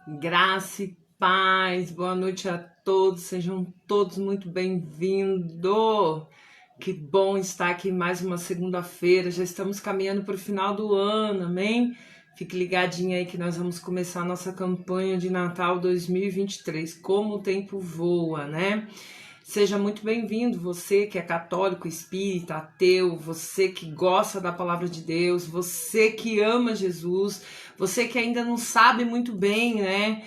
Graça e paz, boa noite a todos, sejam todos muito bem-vindos. Que bom estar aqui mais uma segunda-feira, já estamos caminhando para o final do ano, amém? Fique ligadinho aí que nós vamos começar a nossa campanha de Natal 2023, como o tempo voa, né? Seja muito bem-vindo, você que é católico, espírita, ateu, você que gosta da palavra de Deus, você que ama Jesus, você que ainda não sabe muito bem, né,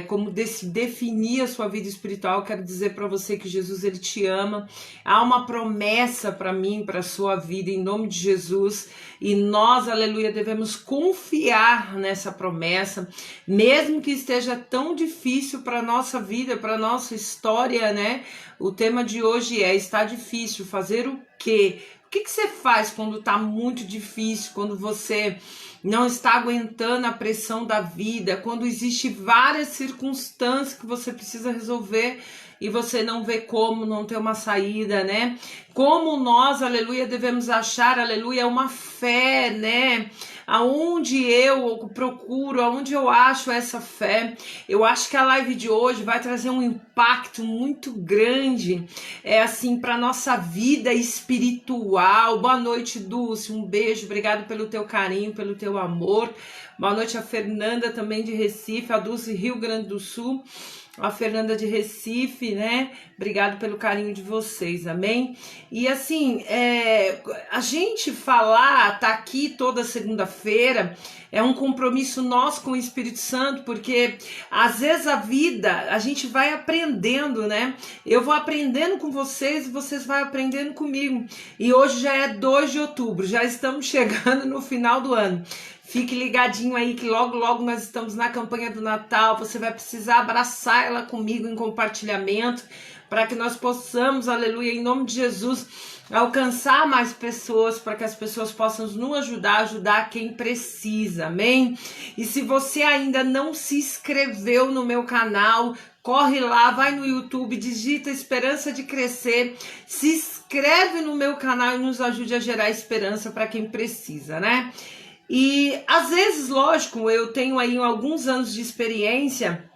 como definir a sua vida espiritual. Quero dizer para você que Jesus, ele te ama. Há uma promessa para mim, para a sua vida, em nome de Jesus, e nós, aleluia, devemos confiar nessa promessa, mesmo que esteja tão difícil para a nossa vida, para a nossa história, né? O tema de hoje é: está difícil, fazer o quê? O que você faz quando está muito difícil, quando você não está aguentando a pressão da vida, quando existe várias circunstâncias que você precisa resolver e você não vê como, não tem uma saída, né? Como nós, aleluia, devemos achar, aleluia, uma fé, né? Aonde eu procuro, aonde eu acho essa fé. Eu acho que a live de hoje vai trazer um impacto muito grande, assim, para nossa vida espiritual. Boa noite, Dulce, um beijo, obrigado pelo teu carinho, pelo teu amor. Boa noite a Fernanda, também de Recife, a Dulce, Rio Grande do Sul, a Fernanda de Recife, né? Obrigado pelo carinho de vocês, amém? E assim, a gente falar, tá aqui toda segunda-feira, é um compromisso nosso com o Espírito Santo, porque às vezes a vida, a gente vai aprendendo, né? Eu vou aprendendo com vocês e vocês vão aprendendo comigo. E hoje já é 2 de outubro, já estamos chegando no final do ano. Fique ligadinho aí que logo, logo nós estamos na campanha do Natal. Você vai precisar abraçar ela comigo em compartilhamento para que nós possamos, aleluia, em nome de Jesus, alcançar mais pessoas, para que as pessoas possam nos ajudar quem precisa, amém? E se você ainda não se inscreveu no meu canal, corre lá, vai no YouTube, digita Esperança de Crescer, se inscreve no meu canal e nos ajude a gerar esperança para quem precisa, né? E às vezes, lógico, eu tenho aí alguns anos de experiência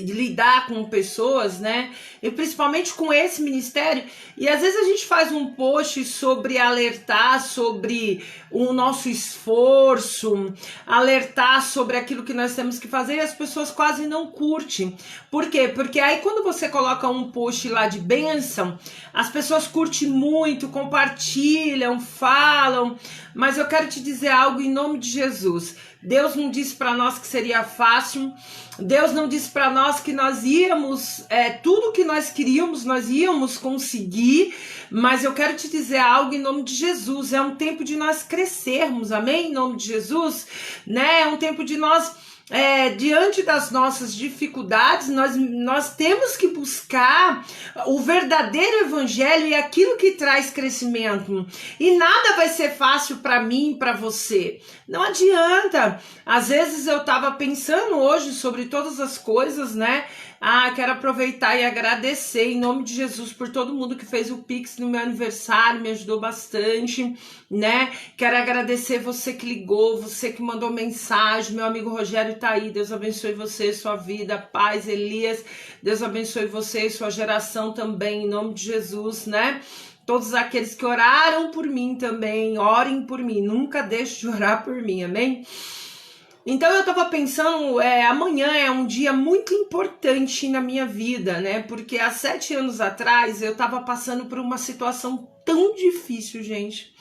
de lidar com pessoas, né? E principalmente com esse ministério. E às vezes a gente faz um post sobre alertar sobre o nosso esforço, alertar sobre aquilo que nós temos que fazer, e as pessoas quase não curtem. Por quê? Porque aí quando você coloca um post lá de bênção, as pessoas curtem muito, compartilham, falam, mas eu quero te dizer algo em nome de Jesus. Deus não disse para nós que seria fácil. Deus não disse para nós que nós íamos, tudo que nós queríamos, nós íamos conseguir, mas eu quero te dizer algo em nome de Jesus. É um tempo de nós crescermos, amém? Em nome de Jesus, né? É um tempo de nós, diante das nossas dificuldades, nós temos que buscar o verdadeiro evangelho e aquilo que traz crescimento. E nada vai ser fácil para mim e para você. Não adianta. Às vezes eu estava pensando hoje sobre todas as coisas, né? Quero aproveitar e agradecer em nome de Jesus por todo mundo que fez o Pix no meu aniversário, me ajudou bastante, né? Quero agradecer você que ligou, você que mandou mensagem, meu amigo Rogério tá aí, Deus abençoe você, sua vida, paz, Elias, Deus abençoe você e sua geração também, em nome de Jesus, né? Todos aqueles que oraram por mim também, orem por mim, nunca deixe de orar por mim, amém? Então eu tava pensando, amanhã é um dia muito importante na minha vida, né? Porque há 7 anos atrás eu tava passando por uma situação tão difícil, gente.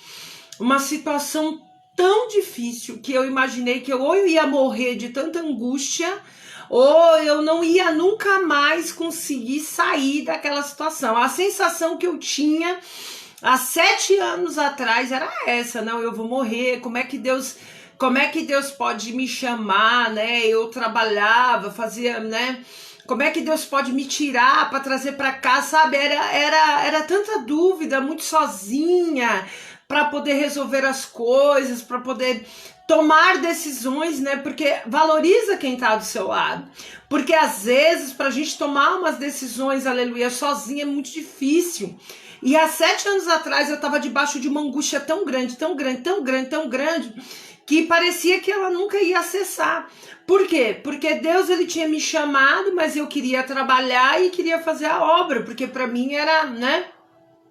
Uma situação tão difícil que eu imaginei que ou eu ia morrer de tanta angústia, ou eu não ia nunca mais conseguir sair daquela situação. A sensação que eu tinha há 7 anos atrás era essa: não, eu vou morrer, como é que Deus pode me chamar, né? Eu trabalhava, fazia, né? Como é que Deus pode me tirar para trazer para cá, sabe? Era tanta dúvida, muito sozinha para poder resolver as coisas, para poder tomar decisões, né? Porque valoriza quem tá do seu lado. Porque às vezes pra gente tomar umas decisões, aleluia, sozinha é muito difícil. E há 7 anos atrás eu tava debaixo de uma angústia tão grande, tão grande, tão grande, tão grande, que parecia que ela nunca ia acessar. Por quê? Porque Deus ele tinha me chamado, mas eu queria trabalhar e queria fazer a obra, porque para mim era, né?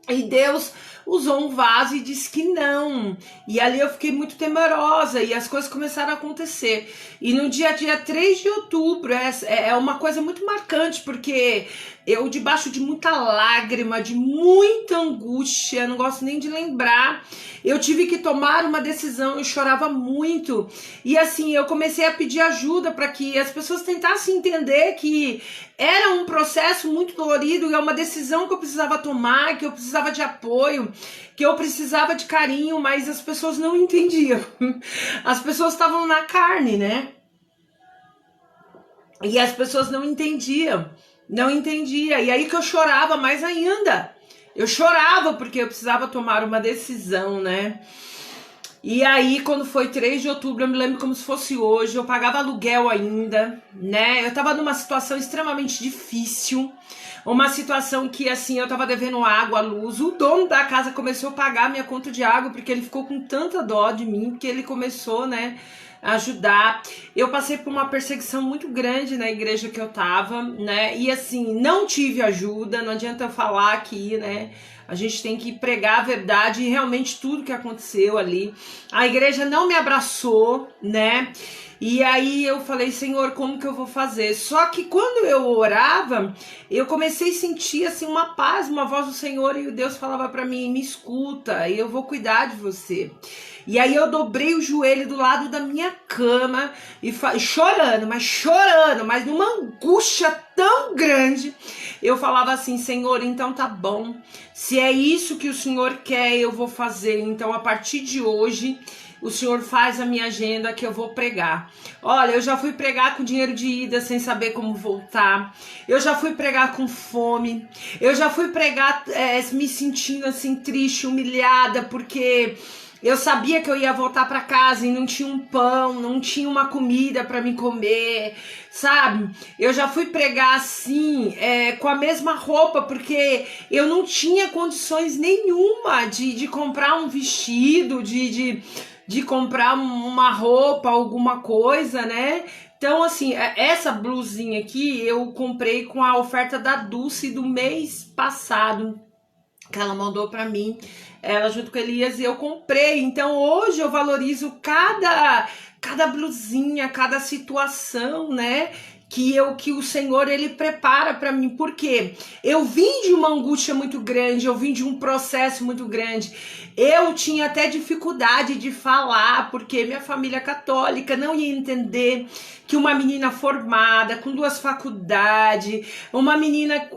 E Deus usou um vaso e disse que não. E ali eu fiquei muito temerosa e as coisas começaram a acontecer. E no dia 3 de outubro, é uma coisa muito marcante, porque eu, debaixo de muita lágrima, de muita angústia, não gosto nem de lembrar, eu tive que tomar uma decisão, eu chorava muito. E assim, eu comecei a pedir ajuda para que as pessoas tentassem entender que era um processo muito dolorido, é uma decisão que eu precisava tomar, que eu precisava de apoio, que eu precisava de carinho, mas as pessoas não entendiam. As pessoas estavam na carne, né? E as pessoas não entendiam. E aí que eu chorava mais ainda. Eu chorava porque eu precisava tomar uma decisão, né? E aí, quando foi 3 de outubro, eu me lembro como se fosse hoje, eu pagava aluguel ainda, né? Eu tava numa situação extremamente difícil, uma situação que, assim, eu tava devendo água, luz. O dono da casa começou a pagar minha conta de água, porque ele ficou com tanta dó de mim, porque ele começou, né, a ajudar. Eu passei por uma perseguição muito grande na igreja que eu tava, né? E, assim, não tive ajuda, não adianta eu falar aqui, né? A gente tem que pregar a verdade e realmente tudo que aconteceu ali. A igreja não me abraçou, né? E aí eu falei, Senhor, como que eu vou fazer? Só que quando eu orava, eu comecei a sentir assim uma paz, uma voz do Senhor, e Deus falava para mim, me escuta, e eu vou cuidar de você. E aí eu dobrei o joelho do lado da minha cama e chorando, mas numa angústia tão grande. Eu falava assim, Senhor, então tá bom. Se é isso que o Senhor quer, eu vou fazer. Então, a partir de hoje, o Senhor faz a minha agenda que eu vou pregar. Olha, eu já fui pregar com dinheiro de ida, sem saber como voltar. Eu já fui pregar com fome. Eu já fui pregar me sentindo assim triste, humilhada, porque eu sabia que eu ia voltar para casa e não tinha um pão, não tinha uma comida para me comer, sabe? Eu já fui pregar assim, com a mesma roupa, porque eu não tinha condições nenhuma de comprar um vestido, de comprar uma roupa, alguma coisa, né? Então, assim, essa blusinha aqui eu comprei com a oferta da Dulce do mês passado, que ela mandou para mim, ela junto com Elias, e eu comprei. Então hoje eu valorizo cada blusinha, cada situação, né? Que o Senhor ele prepara para mim, porque eu vim de uma angústia muito grande, eu vim de um processo muito grande. Eu tinha até dificuldade de falar, porque minha família católica não ia entender que uma menina formada, com 2 faculdades, uma menina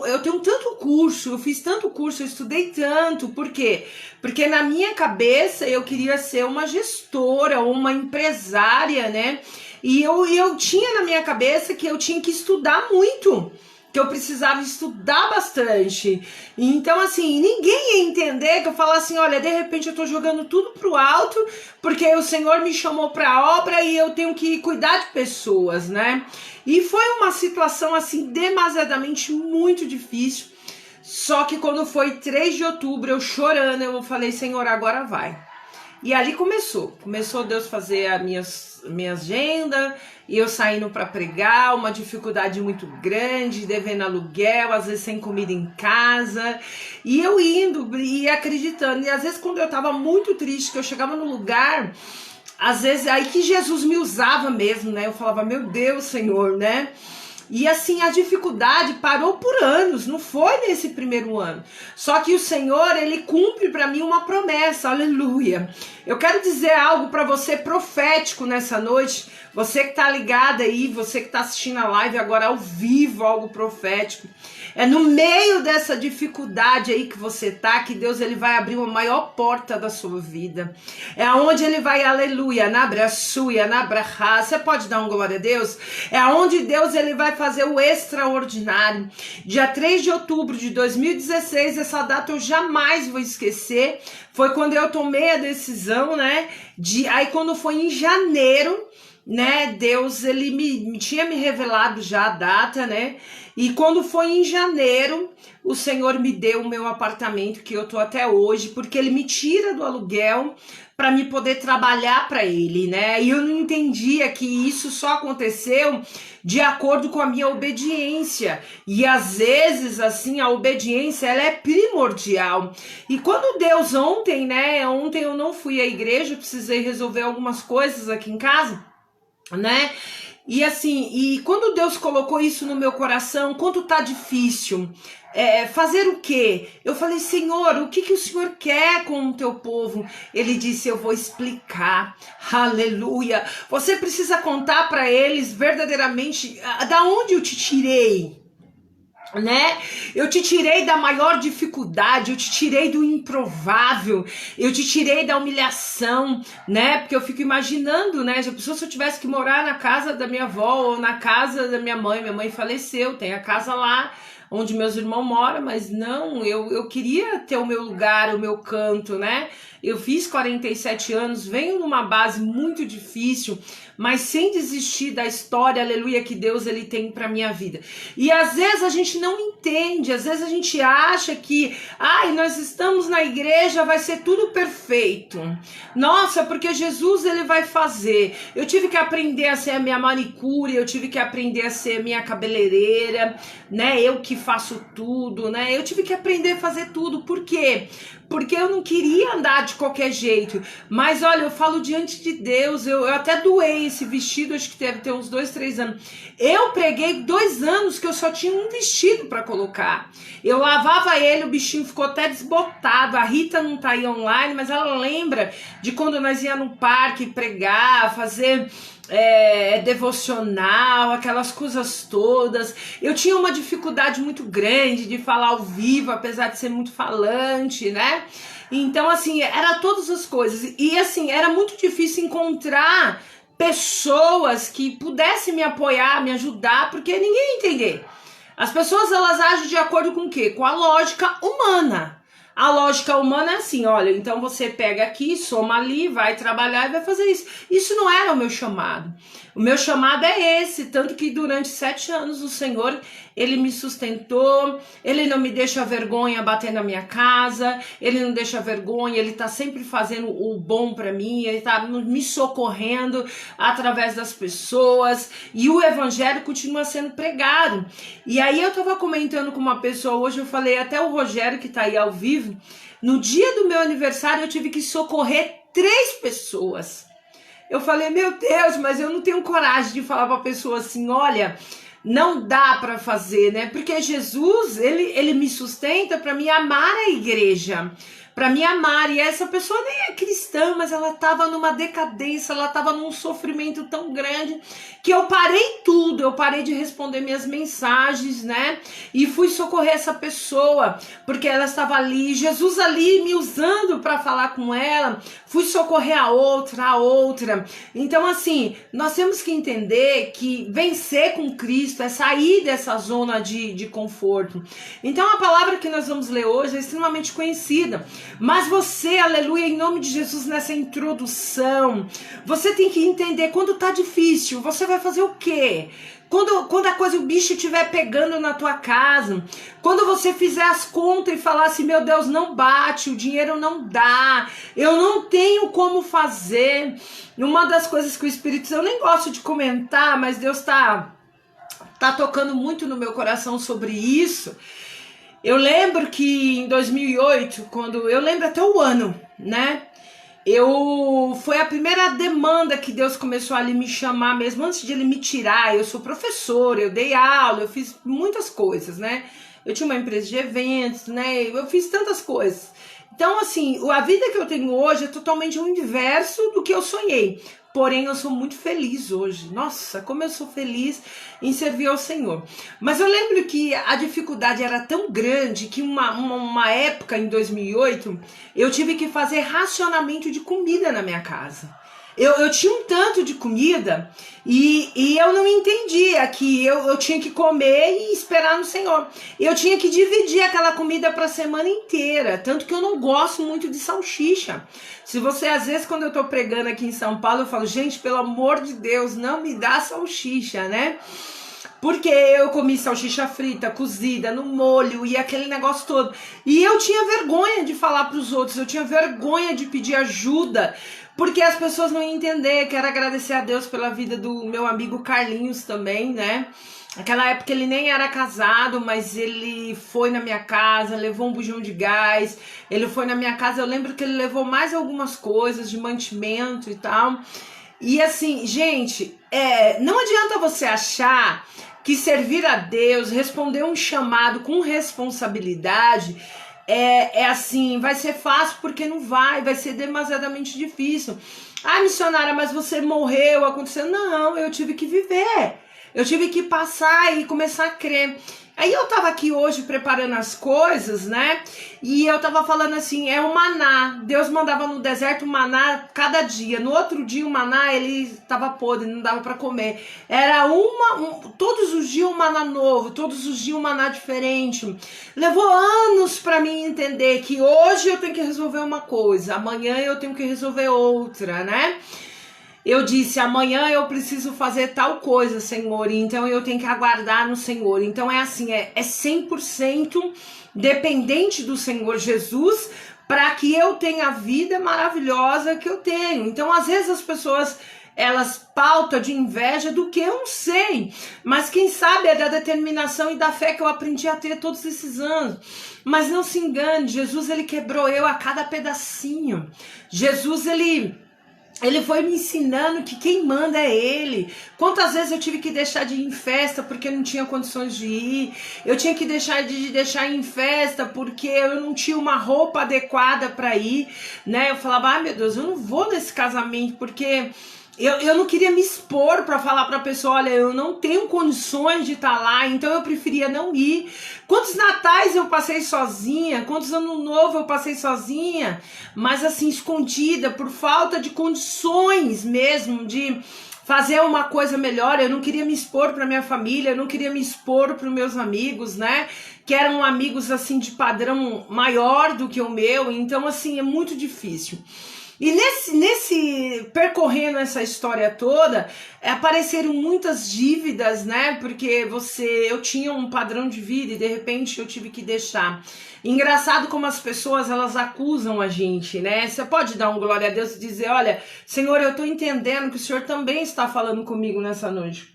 eu tenho tanto curso, eu fiz tanto curso, eu estudei tanto. Por quê? Porque na minha cabeça eu queria ser uma gestora ou uma empresária, né? E eu tinha na minha cabeça que eu tinha que estudar muito, que eu precisava estudar bastante. Então, assim, ninguém ia entender que eu falasse assim, olha, de repente eu tô jogando tudo pro alto, porque o Senhor me chamou pra obra e eu tenho que cuidar de pessoas, né? E foi uma situação, assim, demasiadamente muito difícil. Só que quando foi 3 de outubro, eu chorando, eu falei, Senhor, agora vai. E ali começou Deus fazer a minha agenda, e eu saindo para pregar, uma dificuldade muito grande, devendo aluguel, às vezes sem comida em casa, e eu indo e acreditando. E às vezes quando eu tava muito triste, que eu chegava no lugar, às vezes aí que Jesus me usava mesmo, né? Eu falava, meu Deus, Senhor, né? E assim, a dificuldade parou por anos, não foi nesse primeiro ano. Só que o Senhor, ele cumpre para mim uma promessa, aleluia. Eu quero dizer algo para você profético nessa noite, você que tá ligada aí, você que tá assistindo a live agora ao vivo, algo profético. É no meio dessa dificuldade aí que você tá, que Deus ele vai abrir a maior porta da sua vida. É aonde ele vai, aleluia, nabraçuia, nabrahá. Você pode dar um glória a Deus? É aonde Deus ele vai fazer o extraordinário. Dia 3 de outubro de 2016, essa data eu jamais vou esquecer. Foi quando eu tomei a decisão, né? Aí quando foi em janeiro, né, Deus, ele me tinha me revelado já a data, né, e quando foi em janeiro, o Senhor me deu o meu apartamento, que eu tô até hoje, porque ele me tira do aluguel para me poder trabalhar para ele, né, e eu não entendia que isso só aconteceu de acordo com a minha obediência, e às vezes, assim, a obediência, ela é primordial, e quando Deus ontem, né, ontem eu não fui à igreja, precisei resolver algumas coisas aqui em casa, né? E assim, e quando Deus colocou isso no meu coração, quando tá difícil, fazer o quê? Eu falei, Senhor, o que o Senhor quer com o teu povo? Ele disse, eu vou explicar, aleluia. Você precisa contar para eles verdadeiramente da onde eu te tirei, né? Eu te tirei da maior dificuldade, eu te tirei do improvável, eu te tirei da humilhação, né? Porque eu fico imaginando, né? Já pensou se eu tivesse que morar na casa da minha avó ou na casa da minha mãe faleceu, tem a casa lá onde meus irmãos moram, mas não, eu queria ter o meu lugar, o meu canto, né? Eu fiz 47 anos, venho numa base muito difícil, mas sem desistir da história, aleluia, que Deus ele tem para minha vida. E às vezes a gente não entende, às vezes a gente acha que, nós estamos na igreja, vai ser tudo perfeito. Nossa, porque Jesus ele vai fazer. Eu tive que aprender a ser a minha manicure, eu tive que aprender a ser a minha cabeleireira, né? Eu que faço tudo, né? Eu tive que aprender a fazer tudo. Por quê? Porque eu não queria andar de qualquer jeito, mas olha, eu falo diante de Deus, eu até doei esse vestido, acho que deve ter uns 2, 3 anos, eu preguei 2 anos que eu só tinha um vestido para colocar, eu lavava ele, o bichinho ficou até desbotado, a Rita não tá aí online, mas ela lembra de quando nós ia no parque pregar, fazer devocional, aquelas coisas todas. Eu tinha uma dificuldade muito grande de falar ao vivo, apesar de ser muito falante, né? Então, assim, era todas as coisas. E, assim, era muito difícil encontrar pessoas que pudessem me apoiar, me ajudar, porque ninguém ia entender. As pessoas, elas agem de acordo com o quê? Com a lógica humana. A lógica humana é assim, olha, então você pega aqui, soma ali, vai trabalhar e vai fazer isso. Isso não era o meu chamado. O meu chamado é esse, tanto que durante 7 anos o Senhor, ele me sustentou, ele não me deixa vergonha bater na minha casa, ele não deixa vergonha, ele tá sempre fazendo o bom para mim, ele tá me socorrendo através das pessoas, e o evangelho continua sendo pregado. E aí eu tava comentando com uma pessoa hoje, eu falei, até o Rogério que tá aí ao vivo, no dia do meu aniversário eu tive que socorrer 3 pessoas. Eu falei, meu Deus, mas eu não tenho coragem de falar para a pessoa assim, olha, não dá para fazer, né? Porque Jesus, ele me sustenta para me amar a igreja, para me amar. E essa pessoa nem é cristã, mas ela estava numa decadência, ela estava num sofrimento tão grande que eu parei tudo, eu parei de responder minhas mensagens, né? E fui socorrer essa pessoa, porque ela estava ali, Jesus ali me usando para falar com ela, fui socorrer a outra. Então, assim, nós temos que entender que vencer com Cristo é sair dessa zona de conforto. Então, a palavra que nós vamos ler hoje é extremamente conhecida, mas você, aleluia, em nome de Jesus, nessa introdução, você tem que entender quando tá difícil, você vai fazer o quê? Quando a coisa, o bicho estiver pegando na tua casa, quando você fizer as contas e falar assim, meu Deus, não bate, o dinheiro não dá, eu não tenho como fazer. Uma das coisas que o Espírito Santo, eu nem gosto de comentar, mas Deus tá tocando muito no meu coração sobre isso. Eu lembro que em 2008, eu lembro até o ano, né? Foi a primeira demanda que Deus começou a me chamar mesmo, antes de ele me tirar. Eu sou professora, eu dei aula, eu fiz muitas coisas, né? Eu tinha uma empresa de eventos, né? Eu fiz tantas coisas. Então, assim, a vida que eu tenho hoje é totalmente o inverso do que eu sonhei. Porém, eu sou muito feliz hoje. Nossa, como eu sou feliz em servir ao Senhor. Mas eu lembro que a dificuldade era tão grande que uma época, em 2008, eu tive que fazer racionamento de comida na minha casa. Eu tinha um tanto de comida e eu não entendia que eu tinha que comer e esperar no Senhor. Eu tinha que dividir aquela comida para a semana inteira. Tanto que eu não gosto muito de salsicha. Se você, às vezes, quando eu tô pregando aqui em São Paulo, eu falo, gente, pelo amor de Deus, não me dá salsicha, né? Porque eu comi salsicha frita, cozida, no molho e aquele negócio todo. E eu tinha vergonha de falar para os outros, eu tinha vergonha de pedir ajuda, porque as pessoas não iam entender. Quero agradecer a Deus pela vida do meu amigo Carlinhos também, né? Naquela época ele nem era casado, mas ele foi na minha casa, levou um bujão de gás, ele foi na minha casa, eu lembro que ele levou mais algumas coisas de mantimento e tal. E assim, gente, não adianta você achar que servir a Deus, responder um chamado com responsabilidade, assim, vai ser fácil, porque não vai ser demasiadamente difícil. Ah, missionária, mas você morreu, aconteceu. Não, eu tive que viver. Eu tive que passar e começar a crer. Aí eu tava aqui hoje preparando as coisas, né? E eu tava falando assim, o maná. Deus mandava no deserto o maná cada dia. No outro dia o maná, ele tava podre, não dava pra comer. Era todos os dias um maná novo, todos os dias um maná diferente. Levou anos pra mim entender que hoje eu tenho que resolver uma coisa, amanhã eu tenho que resolver outra, né? Eu disse, amanhã eu preciso fazer tal coisa, Senhor, então eu tenho que aguardar no Senhor. Então é assim, é 100% dependente do Senhor Jesus para que eu tenha a vida maravilhosa que eu tenho. Então, às vezes as pessoas, elas pautam de inveja do que eu não sei, mas quem sabe é da determinação e da fé que eu aprendi a ter todos esses anos. Mas não se engane, Jesus, ele quebrou eu a cada pedacinho. Jesus, ele foi me ensinando que quem manda é ele. Quantas vezes eu tive que deixar de ir em festa porque não tinha condições de ir. Eu tinha que deixar de ir em festa porque eu não tinha uma roupa adequada para ir, né? Eu falava, ai meu Deus, eu não vou nesse casamento porque eu não queria me expor para falar para a pessoa, olha, eu não tenho condições de estar lá, então eu preferia não ir. Quantos natais eu passei sozinha, quantos anos novos eu passei sozinha, mas assim, escondida, por falta de condições mesmo, de fazer uma coisa melhor. Eu não queria me expor para minha família, eu não queria me expor para os meus amigos, né, que eram amigos assim de padrão maior do que o meu, então assim, é muito difícil. E nesse percorrendo essa história toda, apareceram muitas dívidas, né? Porque eu tinha um padrão de vida e de repente eu tive que deixar. Engraçado como as pessoas, elas acusam a gente, né? Você pode dar um glória a Deus e dizer, olha, Senhor, eu tô entendendo que o Senhor também está falando comigo nessa noite.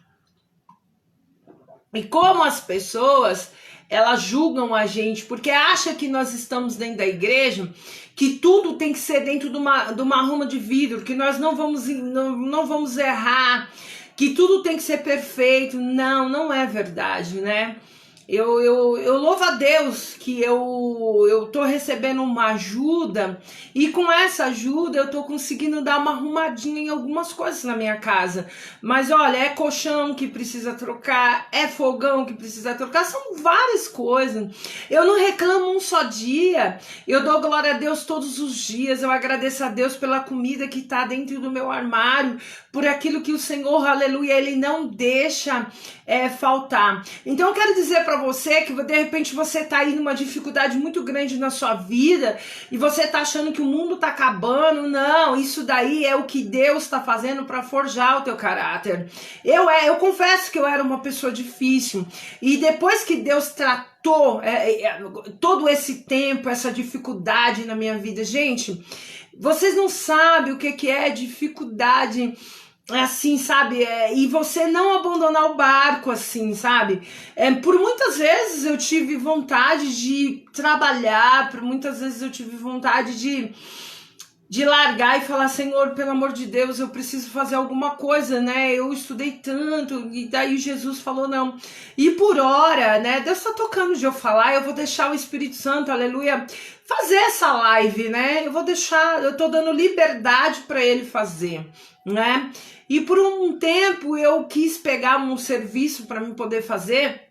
E como as pessoas, elas julgam a gente porque acham que nós estamos dentro da igreja, que tudo tem que ser dentro de uma arruma de vidro, que nós não vamos errar, que tudo tem que ser perfeito. Não é verdade, né? Eu louvo a Deus que eu tô recebendo uma ajuda e com essa ajuda eu tô conseguindo dar uma arrumadinha em algumas coisas na minha casa. Mas olha, é colchão que precisa trocar, é fogão que precisa trocar, são várias coisas. Eu não reclamo um só dia, eu dou glória a Deus todos os dias, eu agradeço a Deus pela comida que tá dentro do meu armário, por aquilo que o Senhor, aleluia, Ele não deixa faltar. Então eu quero dizer para você que de repente você tá aí numa dificuldade muito grande na sua vida e você tá achando que o mundo tá acabando. Não, isso daí é o que Deus tá fazendo para forjar o teu caráter. Eu confesso que eu era uma pessoa difícil e depois que Deus tratou todo esse tempo, essa dificuldade na minha vida, gente, vocês não sabem o que é dificuldade, assim, sabe, e você não abandonar o barco, assim, sabe, por muitas vezes eu tive vontade de trabalhar, por muitas vezes eu tive vontade de largar e falar, Senhor, pelo amor de Deus, eu preciso fazer alguma coisa, né, eu estudei tanto, e daí Jesus falou não, e por hora, né, Deus tá tocando de eu falar, eu vou deixar o Espírito Santo, aleluia, fazer essa live, né, eu tô dando liberdade para ele fazer, né, e por um tempo eu quis pegar um serviço para mim poder fazer,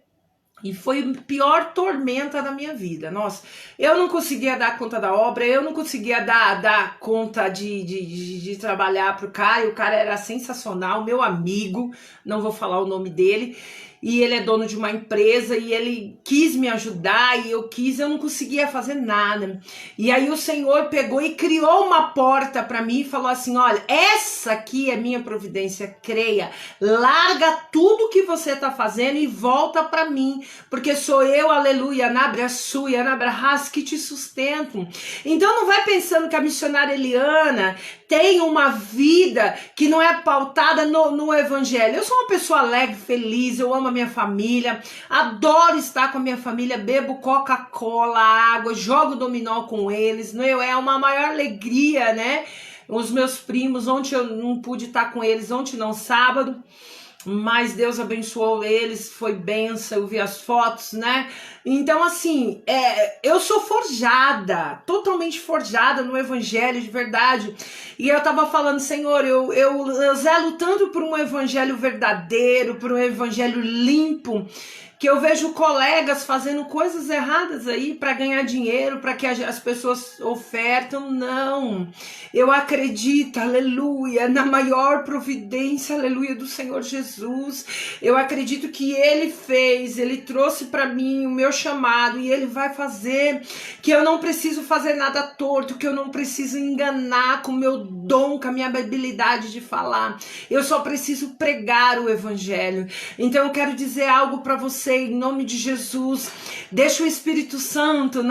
E foi a pior tormenta da minha vida. Nossa, eu não conseguia dar conta da obra, eu não conseguia dar conta de trabalhar pro cara. E o cara era sensacional, meu amigo, não vou falar o nome dele. E ele é dono de uma empresa e ele quis me ajudar e eu não conseguia fazer nada. E aí o Senhor pegou e criou uma porta para mim e falou assim: olha, essa aqui é minha providência, creia, larga tudo que você tá fazendo e volta para mim, porque sou eu, aleluia, nabra suia, nabra ras, que te sustento. Então não vai pensando que a missionária Eliana tem uma vida que não é pautada no evangelho. Eu sou uma pessoa alegre, feliz, eu amo a minha família, adoro estar com a minha família, bebo Coca-Cola, água, jogo dominó com eles, não é uma maior alegria, né? Os meus primos, ontem eu não pude estar com eles, ontem não, sábado, mas Deus abençoou eles, foi benção, eu vi as fotos, né? Então, assim, eu sou forjada, totalmente forjada no evangelho de verdade. E eu tava falando, Senhor, eu zelo tanto por um evangelho verdadeiro, por um evangelho limpo, que eu vejo colegas fazendo coisas erradas aí para ganhar dinheiro, para que as pessoas ofertam. Não, eu acredito, aleluia, na maior providência, aleluia, do Senhor Jesus. Eu acredito que Ele fez, Ele trouxe para mim o meu chamado e Ele vai fazer, que eu não preciso fazer nada torto, que eu não preciso enganar com o meu dom, com a minha habilidade de falar. Eu só preciso pregar o evangelho. Então eu quero dizer algo para você, em nome de Jesus. Deixa o Espírito Santo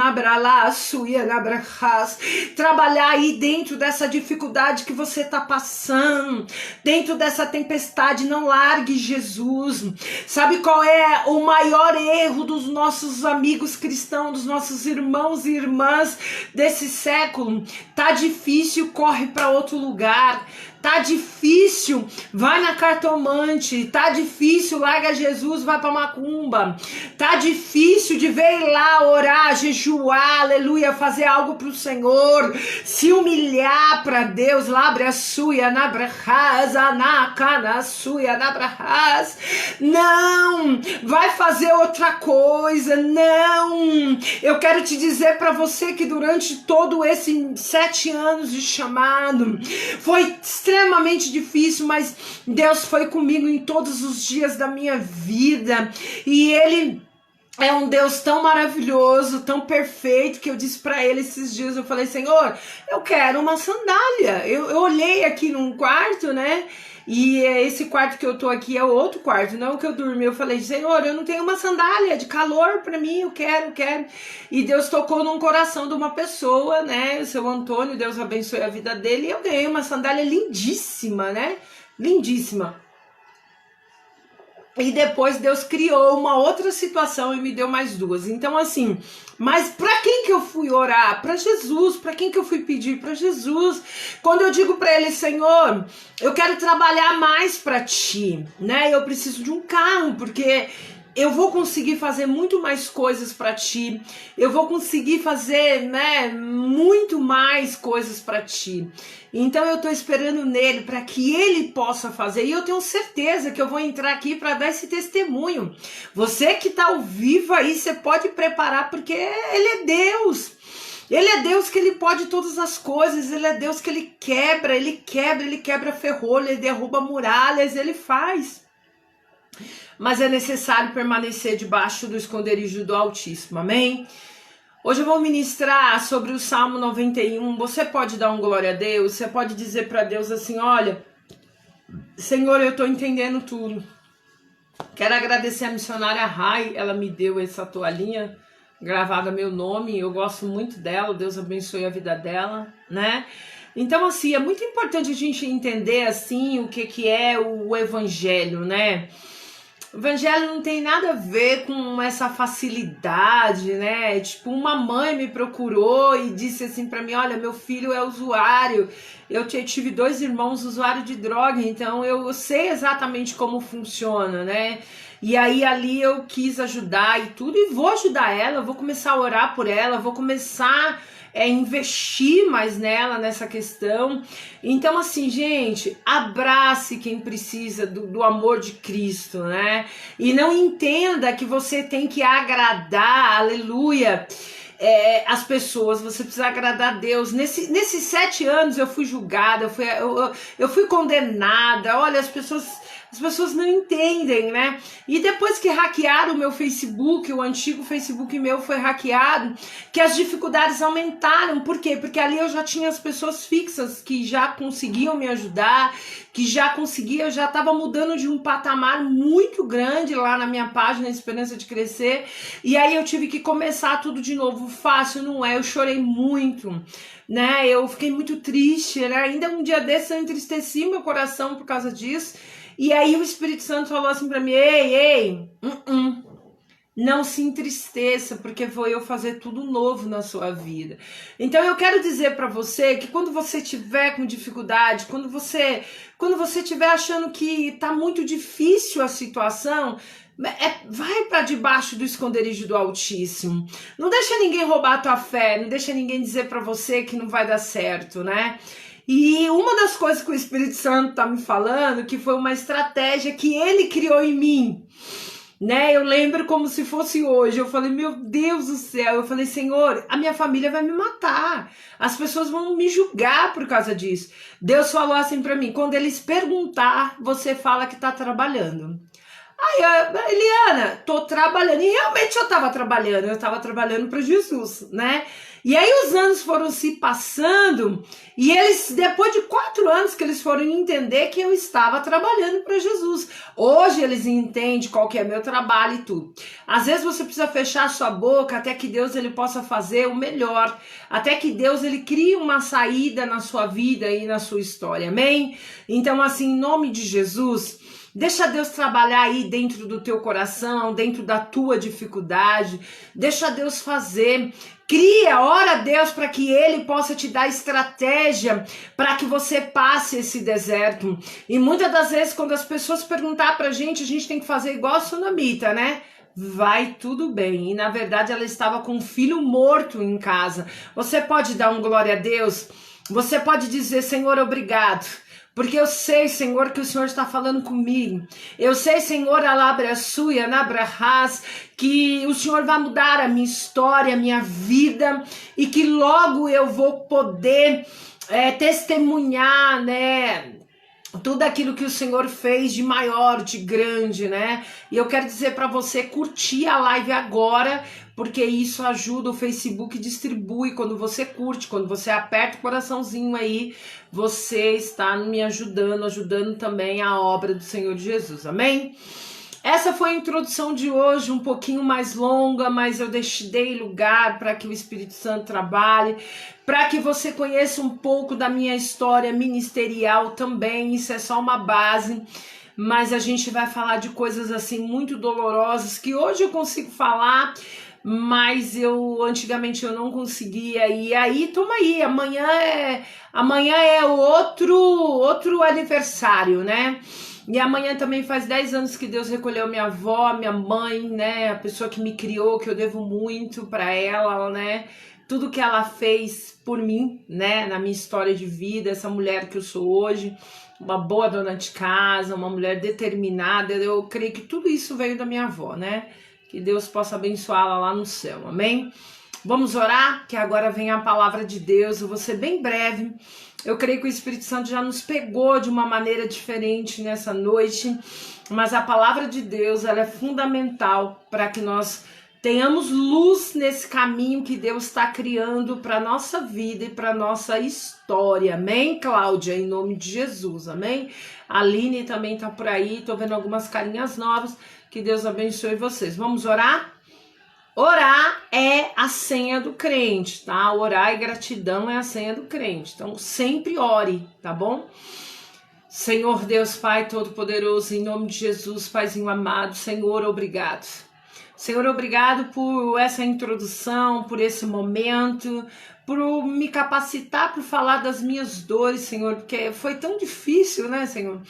trabalhar aí dentro dessa dificuldade que você está passando, dentro dessa tempestade. Não largue Jesus. Sabe qual é o maior erro dos nossos amigos cristãos, dos nossos irmãos e irmãs desse século? Tá difícil, corre para outro lugar. Tá difícil, vai na cartomante. Tá difícil, larga Jesus, vai pra macumba. Tá difícil de ver lá orar, jejuar, aleluia, fazer algo pro Senhor, se humilhar pra Deus. Labra suia na brahasa, na cana suia na brahas. Não, vai fazer outra coisa. Não, eu quero te dizer pra você que durante todo esses 7 anos de chamado foi extremamente difícil, mas Deus foi comigo em todos os dias da minha vida, e Ele é um Deus tão maravilhoso, tão perfeito, que eu disse para Ele esses dias, eu falei: Senhor, eu quero uma sandália. Eu olhei aqui num quarto, né? E esse quarto que eu tô aqui é o outro quarto, não o que eu dormi. Eu falei: Senhor, eu não tenho uma sandália de calor pra mim, eu quero. E Deus tocou no coração de uma pessoa, né, o seu Antônio, Deus abençoe a vida dele, e eu ganhei uma sandália lindíssima, né, lindíssima. E depois Deus criou uma outra situação e me deu mais 2. Então, assim, mas para quem que eu fui orar? Para Jesus. Para quem que eu fui pedir? Para Jesus. Quando eu digo para Ele: Senhor, eu quero trabalhar mais para Ti, né? Eu preciso de um carro, porque eu vou conseguir fazer muito mais coisas para Ti. Eu vou conseguir fazer, né, muito mais coisas para Ti. Então eu tô esperando nele para que Ele possa fazer. E eu tenho certeza que eu vou entrar aqui para dar esse testemunho. Você que tá ao vivo aí, você pode preparar, porque Ele é Deus. Ele é Deus que Ele pode todas as coisas. Ele é Deus que Ele quebra ferrolho, Ele derruba muralhas, Ele faz. Mas é necessário permanecer debaixo do esconderijo do Altíssimo, amém? Hoje eu vou ministrar sobre o Salmo 91. Você pode dar um glória a Deus, você pode dizer para Deus assim: olha, Senhor, eu tô entendendo tudo. Quero agradecer a missionária Rai, ela me deu essa toalhinha gravada meu nome, eu gosto muito dela, Deus abençoe a vida dela, né? Então, assim, é muito importante a gente entender, assim, o que é o evangelho, né? O evangelho não tem nada a ver com essa facilidade, né? Tipo, uma mãe me procurou e disse assim pra mim: olha, meu filho é usuário, eu tive 2 irmãos usuários de droga, então eu sei exatamente como funciona, né? E aí ali eu quis ajudar e tudo, e vou ajudar ela, vou começar a orar por ela, vou começar investir mais nessa questão. Então, assim, gente, abrace quem precisa do amor de Cristo, né? E não entenda que você tem que agradar, aleluia, as pessoas, você precisa agradar a Deus. Nesses 7 anos eu fui julgada, eu fui condenada. Olha, as pessoas não entendem, né? E depois que hackearam o meu Facebook, o antigo Facebook meu foi hackeado, que as dificuldades aumentaram. Por quê? Porque ali eu já tinha as pessoas fixas que já conseguiam me ajudar, eu já estava mudando de um patamar muito grande lá na minha página Esperança de Crescer, e aí eu tive que começar tudo de novo. Fácil não é, eu chorei muito, né? Eu fiquei muito triste, né? Ainda um dia desses eu entristeci meu coração por causa disso. E aí o Espírito Santo falou assim pra mim: ei, não se entristeça, porque vou eu fazer tudo novo na sua vida. Então eu quero dizer pra você que quando você tiver com dificuldade, quando você estiver achando que tá muito difícil a situação, vai para debaixo do esconderijo do Altíssimo. Não deixa ninguém roubar a tua fé, não deixa ninguém dizer pra você que não vai dar certo, né? E uma das coisas que o Espírito Santo tá me falando, que foi uma estratégia que ele criou em mim, né? Eu lembro como se fosse hoje. Eu falei: meu Deus do céu. Eu falei: Senhor, a minha família vai me matar, as pessoas vão me julgar por causa disso. Deus falou assim pra mim: quando eles perguntar, você fala que tá trabalhando. Aí, Eliana, tô trabalhando. E realmente eu tava trabalhando para Jesus, né? E aí os anos foram se passando, e eles, depois de 4 anos que eles foram entender que eu estava trabalhando para Jesus. Hoje eles entendem qual que é meu trabalho e tudo. Às vezes você precisa fechar a sua boca até que Deus ele possa fazer o melhor, até que Deus ele crie uma saída na sua vida e na sua história, amém? Então, assim, em nome de Jesus, deixa Deus trabalhar aí dentro do teu coração, dentro da tua dificuldade. Deixa Deus fazer. Ora a Deus para que Ele possa te dar estratégia para que você passe esse deserto. E muitas das vezes, quando as pessoas perguntar pra gente, a gente tem que fazer igual a Sunamita, né? Vai tudo bem. E na verdade ela estava com um filho morto em casa. Você pode dar um glória a Deus? Você pode dizer: Senhor, obrigado. Porque eu sei, Senhor, que o Senhor está falando comigo. Eu sei, Senhor, alabra suia, nabrahas, que o Senhor vai mudar a minha história, a minha vida, e que logo eu vou poder testemunhar, né? Tudo aquilo que o Senhor fez de maior, de grande, né? E eu quero dizer para você curtir a live agora, porque isso ajuda. O Facebook distribui. Quando você curte, quando você aperta o coraçãozinho aí, você está me ajudando também a obra do Senhor Jesus, amém? Essa foi a introdução de hoje, um pouquinho mais longa, mas eu dei lugar para que o Espírito Santo trabalhe, para que você conheça um pouco da minha história ministerial também. Isso é só uma base, mas a gente vai falar de coisas assim muito dolorosas que hoje eu consigo falar, mas antigamente eu não conseguia. E aí, toma aí, amanhã é outro aniversário, né? E amanhã também faz 10 anos que Deus recolheu minha avó, minha mãe, né? A pessoa que me criou, que eu devo muito para ela, né? Tudo que ela fez por mim, né? Na minha história de vida, essa mulher que eu sou hoje, uma boa dona de casa, uma mulher determinada. Eu creio que tudo isso veio da minha avó, né? Que Deus possa abençoá-la lá no céu, amém? Vamos orar, que agora vem a palavra de Deus. Eu vou ser bem breve. Eu creio que o Espírito Santo já nos pegou de uma maneira diferente nessa noite, mas a palavra de Deus, ela é fundamental para que nós tenhamos luz nesse caminho que Deus está criando para nossa vida e para nossa história, amém, Cláudia? Em nome de Jesus, amém? A Aline também está por aí, tô vendo algumas carinhas novas, que Deus abençoe vocês. Vamos orar? Orar é a senha do crente, tá? Orar e gratidão é a senha do crente. Então, sempre ore, tá bom? Senhor Deus, Pai Todo-Poderoso, em nome de Jesus, Paizinho amado, Senhor, obrigado. Senhor, obrigado por essa introdução, por esse momento, por me capacitar para falar das minhas dores, Senhor, porque foi tão difícil, né, Senhor?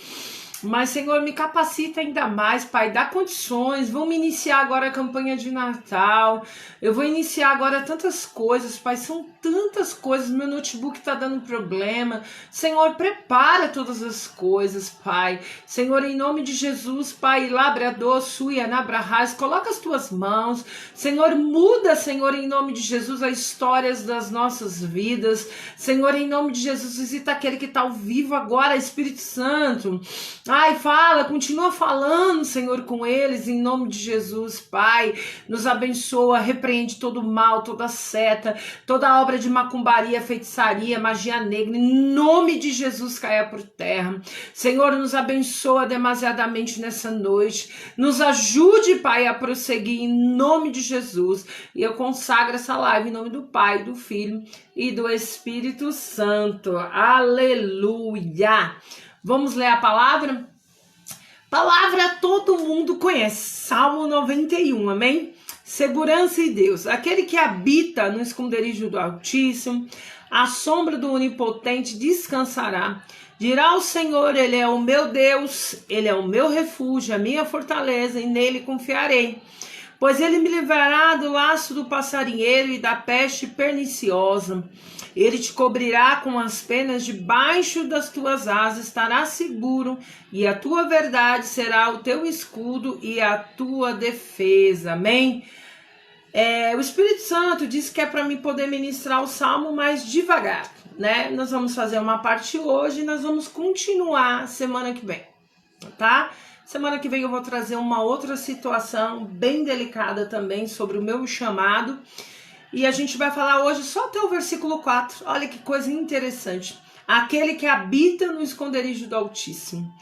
Mas, Senhor, me capacita ainda mais, Pai, dá condições. Vamos iniciar agora a campanha de Natal. Eu vou iniciar agora tantas coisas, Pai, são tantas coisas. Meu notebook tá dando problema. Senhor, prepara todas as coisas, Pai. Senhor, em nome de Jesus, Pai, labrador, suia, nabrahás, coloca as tuas mãos. Senhor, muda, Senhor, em nome de Jesus, as histórias das nossas vidas. Senhor, em nome de Jesus, visita aquele que está ao vivo agora, Espírito Santo. Ai, fala, continua falando, Senhor, com eles, em nome de Jesus, Pai. Nos abençoa, repreende todo mal, toda seta, toda obra de macumbaria, feitiçaria, magia negra, em nome de Jesus, caia por terra. Senhor, nos abençoa demasiadamente nessa noite. Nos ajude, Pai, a prosseguir em nome de Jesus. E eu consagro essa live em nome do Pai, do Filho e do Espírito Santo. Aleluia! Vamos ler a palavra? Palavra todo mundo conhece. Salmo 91, amém? Segurança em Deus. Aquele que habita no esconderijo do Altíssimo, à sombra do Onipotente descansará. Dirá ao Senhor, Ele é o meu Deus, Ele é o meu refúgio, a minha fortaleza, e nele confiarei. Pois Ele me livrará do laço do passarinheiro e da peste perniciosa. Ele te cobrirá com as penas, debaixo das tuas asas estarás seguro, e a tua verdade será o teu escudo e a tua defesa. Amém? O Espírito Santo disse que é para mim poder ministrar o Salmo mais devagar, né? Nós vamos fazer uma parte hoje e nós vamos continuar semana que vem, tá? Semana que vem eu vou trazer uma outra situação bem delicada também sobre o meu chamado. E a gente vai falar hoje só até o versículo 4. Olha que coisa interessante. Aquele que habita no esconderijo do Altíssimo.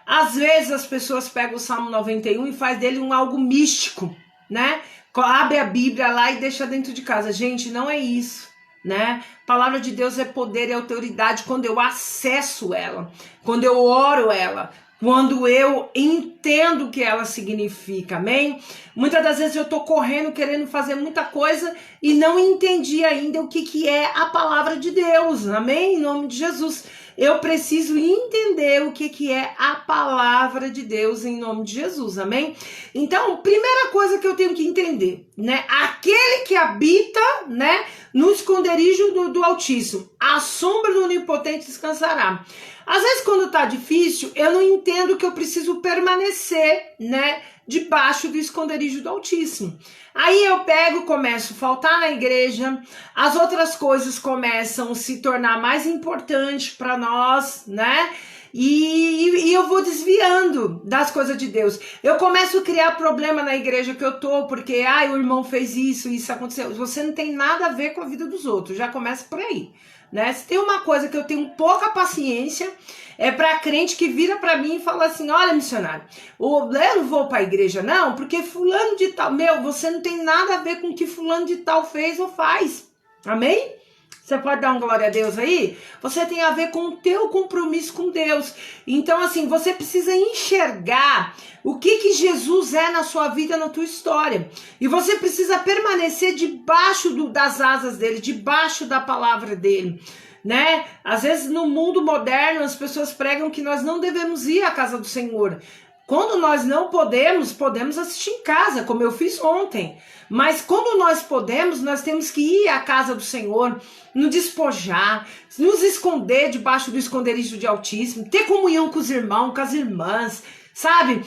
Às vezes as pessoas pegam o Salmo 91 e faz dele algo místico, né? Abre a Bíblia lá e deixa dentro de casa. Gente, não é isso, né? A palavra de Deus é poder e autoridade quando eu acesso ela, quando eu oro ela, quando eu entendo o que ela significa, amém? Muitas das vezes eu tô correndo, querendo fazer muita coisa e não entendi ainda o que é a palavra de Deus, amém? Em nome de Jesus. Eu preciso entender o que é a palavra de Deus em nome de Jesus, amém? Então, primeira coisa que eu tenho que entender, né? Aquele que habita, né, no esconderijo do Altíssimo, à sombra do Onipotente descansará. Às vezes, quando tá difícil, eu não entendo que eu preciso permanecer, né, debaixo do esconderijo do Altíssimo. Aí eu pego, começo a faltar na igreja, as outras coisas começam a se tornar mais importantes para nós, né? E eu vou desviando das coisas de Deus. Eu começo a criar problema na igreja que eu tô, porque o irmão fez isso aconteceu. Você não tem nada a ver com a vida dos outros, já começa por aí, né? Se tem uma coisa que eu tenho pouca paciência, é para crente que vira para mim e fala assim: olha, missionário, eu não vou para a igreja não, porque fulano de tal, você não tem nada a ver com o que fulano de tal fez ou faz, amém? Você pode dar um glória a Deus aí? Você tem a ver com o teu compromisso com Deus. Então, assim, você precisa enxergar o que Jesus é na sua vida, na tua história. E você precisa permanecer debaixo das asas dele, debaixo da palavra dele, né? Às vezes, no mundo moderno, as pessoas pregam que nós não devemos ir à casa do Senhor. Quando nós não podemos assistir em casa, como eu fiz ontem. Mas quando nós podemos, nós temos que ir à casa do Senhor, nos despojar, nos esconder debaixo do esconderijo de Altíssimo, ter comunhão com os irmãos, com as irmãs, sabe?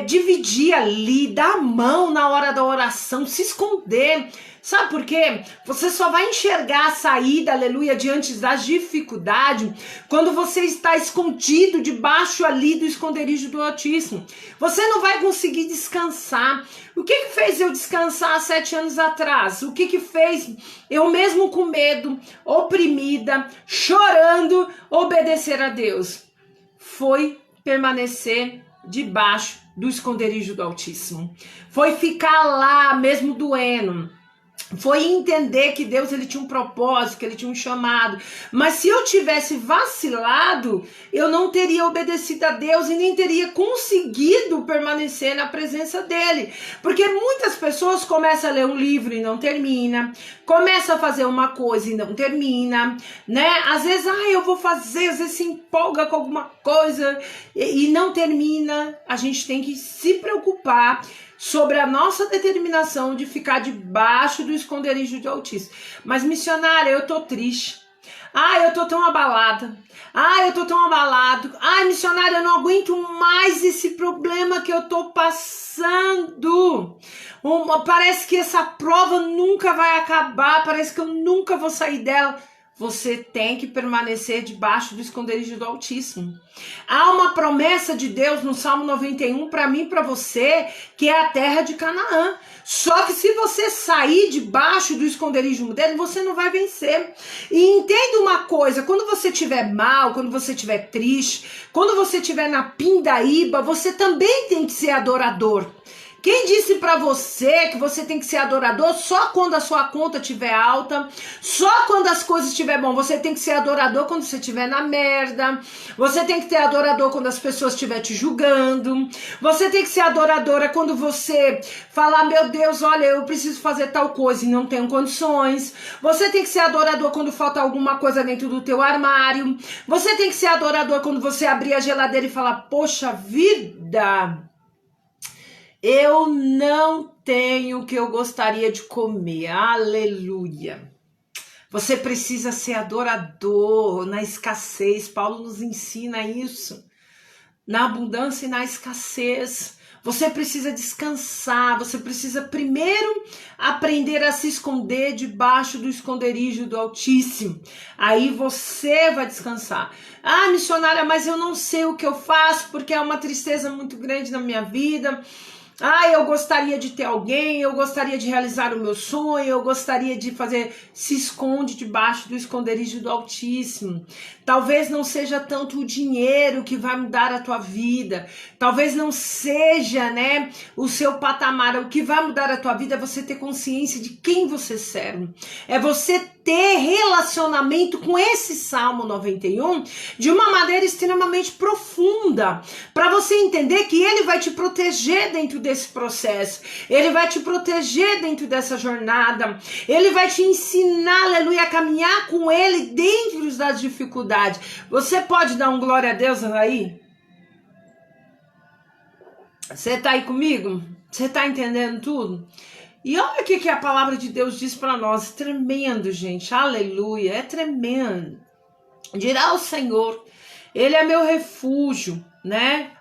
Dividir ali, dar a mão na hora da oração, se esconder. Sabe por quê? Você só vai enxergar a saída, aleluia, diante das dificuldades, quando você está escondido debaixo ali do esconderijo do Altíssimo. Você não vai conseguir descansar. O que fez eu descansar há 7 anos atrás? O que fez eu mesmo com medo, oprimida, chorando, obedecer a Deus? Foi permanecer debaixo do esconderijo do Altíssimo. Foi ficar lá mesmo doendo. foi entender que Deus ele tinha um propósito, que ele tinha um chamado. Mas se eu tivesse vacilado, eu não teria obedecido a Deus e nem teria conseguido permanecer na presença dele. Porque muitas pessoas começam a ler um livro e não termina, começam a fazer uma coisa e não termina, né? Às vezes, eu vou fazer, às vezes se empolga com alguma coisa e não termina. A gente tem que se preocupar sobre a nossa determinação de ficar debaixo do esconderijo de Altíssimo. Mas, missionária, eu tô triste. Eu tô tão abalada. Eu tô tão abalado. Missionária, eu não aguento mais esse problema que eu tô passando. Parece que essa prova nunca vai acabar. Parece que eu nunca vou sair dela. Você tem que permanecer debaixo do esconderijo do Altíssimo. Há uma promessa de Deus no Salmo 91 para mim e para você, que é a terra de Canaã. Só que se você sair debaixo do esconderijo dele, você não vai vencer. E entenda uma coisa, quando você estiver mal, quando você estiver triste, quando você estiver na pindaíba, você também tem que ser adorador. Quem disse pra você que você tem que ser adorador só quando a sua conta estiver alta, só quando as coisas estiver bom? Você tem que ser adorador quando você estiver na merda, você tem que ser adorador quando as pessoas estiverem te julgando, você tem que ser adoradora quando você falar, meu Deus, olha, eu preciso fazer tal coisa e não tenho condições. Você tem que ser adorador quando falta alguma coisa dentro do teu armário. Você tem que ser adorador quando você abrir a geladeira e falar, poxa vida, eu não tenho o que eu gostaria de comer. Aleluia. Você precisa ser adorador na escassez. Paulo nos ensina isso. Na abundância e na escassez. Você precisa descansar. Você precisa primeiro aprender a se esconder debaixo do esconderijo do Altíssimo. Aí você vai descansar. Missionária, mas eu não sei o que eu faço porque é uma tristeza muito grande na minha vida. Eu gostaria de ter alguém, eu gostaria de realizar o meu sonho, eu gostaria de fazer... Se esconde debaixo do esconderijo do Altíssimo. Talvez não seja tanto o dinheiro que vai mudar a tua vida. Talvez não seja, o seu patamar. O que vai mudar a tua vida é você ter consciência de quem você serve. É você ter relacionamento com esse Salmo 91 de uma maneira extremamente profunda. Para você entender que ele vai te proteger dentro desse processo. Ele vai te proteger dentro dessa jornada. Ele vai te ensinar, aleluia, a caminhar com ele dentro das dificuldades. Você pode dar um glória a Deus aí? Você tá aí comigo? Você tá entendendo tudo? E olha o que a palavra de Deus diz para nós. É tremendo, gente. Aleluia. É tremendo. Dirá o Senhor, ele é meu refúgio,